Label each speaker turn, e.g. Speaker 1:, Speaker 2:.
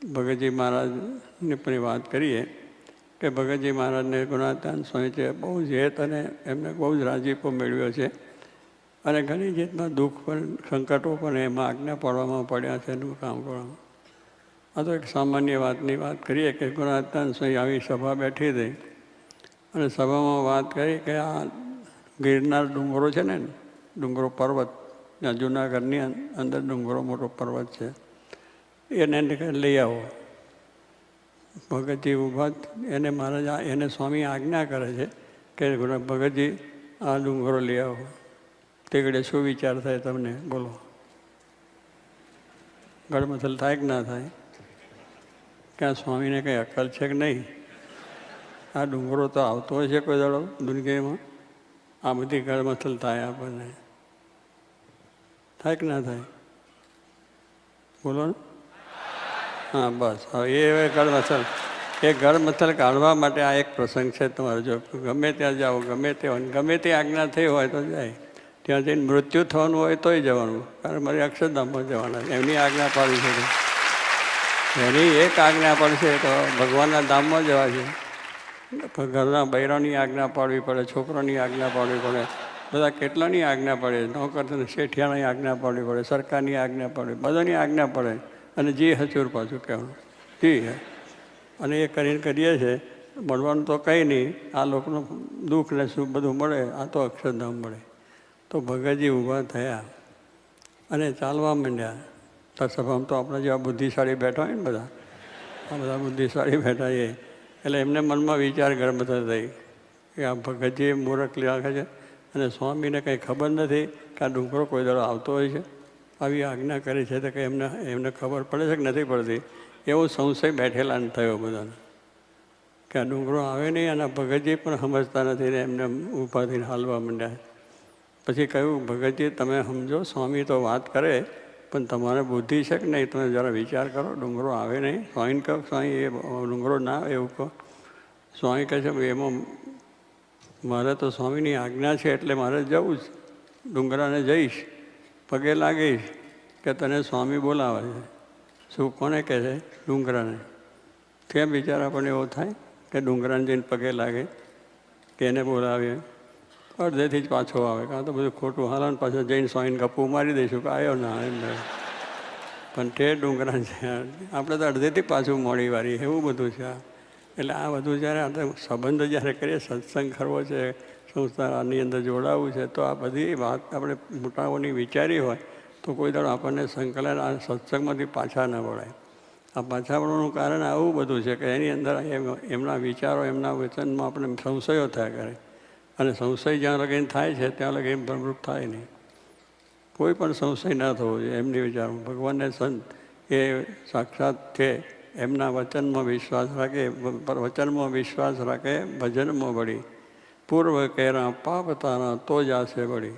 Speaker 1: ભગતજી મહારાજની પણ વાત કરીએ કે ભગતજી મહારાજને ગુણાતીતાનંદ સ્વામી છે બહુ જ હેત અને એમને બહુ જ રાજીપો મેળવ્યો છે અને ઘણી જાતના દુઃખ પણ સંકટો પણ એમાં આજ્ઞા પાડવામાં પડ્યા છે એનું કામ કરવામાં. આ તો એક સામાન્ય વાતની વાત કરીએ કે ગુણાતીતાનંદ સ્વામી આવી સભા બેઠી હતી અને સભામાં વાત કરી કે આ ગિરનાર ડુંગરો છે ને, ડુંગરો પર્વત, ત્યાં જૂનાગઢની અંદર ડુંગરો મોટો પર્વત છે, એને લઈ આવો. ભગતજી ઊભા, એને મહારાજ એને સ્વામી આજ્ઞા કરે છે કે ભગતજી આ ડુંગરો લઈ આવો. તે ઘડે શું વિચાર થાય તમને? બોલો. ગળમથલ થાય કે ના થાય? ક્યાં સ્વામીને કંઈ અક્કલ છે કે નહીં? આ ડુંગરો તો આવતો હોય છે કોઈ દાડો દુનિયામાં? આ બધી ગળમથલ થાય આપણને. થાય કે ના થાય? બોલો ને. હા બસ, હવે એ ગળમથલ, એ ગળમથલ કાઢવા માટે આ એક પ્રસંગ છે તમારે. જો ગમે ત્યાં જાઓ, ગમે તે આજ્ઞા થઈ હોય તો જાય. ત્યાં જઈને મૃત્યુ થવાનું હોય તોય જવાનું, કારણ મારે અક્ષરધામમાં જવાના. એમની આજ્ઞા પાડી છે, એની એક આજ્ઞા પડશે તો ભગવાનના ધામમાં જવા છે. ઘરના બૈરાની આજ્ઞા પાડવી પડે, છોકરાની આજ્ઞા પાડવી પડે, બધા કેટલાની આજ્ઞા પડે, નોકર શેઠિયાની આજ્ઞા પાડવી પડે, સરકારની આજ્ઞા પાડવી, બધાની આજ્ઞા પડે. અને જી હચુર પાછું કહેવાનું જી. અને એ કરીને કરીએ છીએ. મળવાનું તો કંઈ નહીં, આ લોકોનું દુઃખ ને સુખ બધું મળે, આ તો અક્ષરધામ મળે. તો ભગતજી ઊભા થયા અને ચાલવા માંડ્યા. તો સભામાં તો આપણા જેવા બુદ્ધિશાળી બેઠા હોય ને બધા, આ બધા બુદ્ધિશાળી બેઠા છે. એટલે એમને મનમાં વિચાર ગળમથલ થઈ કે આ ભગતજી મૂરખ લાગે છે અને સ્વામીને કંઈ ખબર નથી કે આ ડુંગરો કોઈ દાડો આવતો હોય છે. આવી આજ્ઞા કરી છે તો કે એમને ખબર પડે છે કે નથી પડતી? એવો સંશય બેઠેલા થયો બધાને કે આ ડુંગરો આવે નહીં. અને ભગતજી પણ સમજતા નથી ને એમને ઊભા થઈને હાલવા માંડ્યા. પછી કહ્યું, ભગતજી તમે સમજો, સ્વામી તો વાત કરે પણ તમારે બુદ્ધિ છે કે નહીં? તમે જરા વિચાર કરો, ડુંગરો આવે નહીં. સ્વામીને કહો, સ્વામી એ ડુંગરો ના આવે એવું કહો. સ્વામી કહે છે એમાં મારે તો સ્વામીની આજ્ઞા છે એટલે મારે જવું જ, ડુંગરાને જઈશ, પગે લાગીશ કે તને સ્વામી બોલાવે છે. શું કોને કહે છે? ડુંગરાને. કેમ બિચારા પણ એવો થાય કે ડુંગરાને જઈને પગે લાગે કે એને બોલાવીએ? અડધેથી જ પાછો આવે, કાં તો બધું ખોટું હાલન પાછળ જઈને સ્વામીને ગપ્પું મારી દઈશું કે આવ્યો ના એમ. પણ તે ડુંગરા છે આપણે તો અડધેથી પાછું મોડી વારી, એવું બધું છે. એટલે આ બધું જ્યારે આપણે સંબંધ જ્યારે કરીએ, સત્સંગ કરવો છે, સંસ્થાની અંદર જોડાવવું છે, તો આ બધી વાત આપણે મોટાઓની વિચારી હોય તો કોઈ દાડો આપણને સંકલન આ સત્સંગમાંથી પાછા ન વળાય. આ પાછા વળવાનું કારણ આવું બધું છે કે એની અંદર એમના વિચારો, એમના વચનમાં આપણે સંશયો થયા કરે. અને સંશય જ્યાં લગીને થાય છે ત્યાં લગીને ભ્રમરૂપ થાય નહીં. કોઈ પણ સંશય ન થવો જોઈએ એમની વિચારમાં. ભગવાનને સંત એ સાક્ષાત છે, એમના વચનમાં વિશ્વાસ રાખે, વચનમાં વિશ્વાસ રાખે, ભજનમાં વળી. પૂર્વ કેરા પાપ તારા તો જ આશે વળી.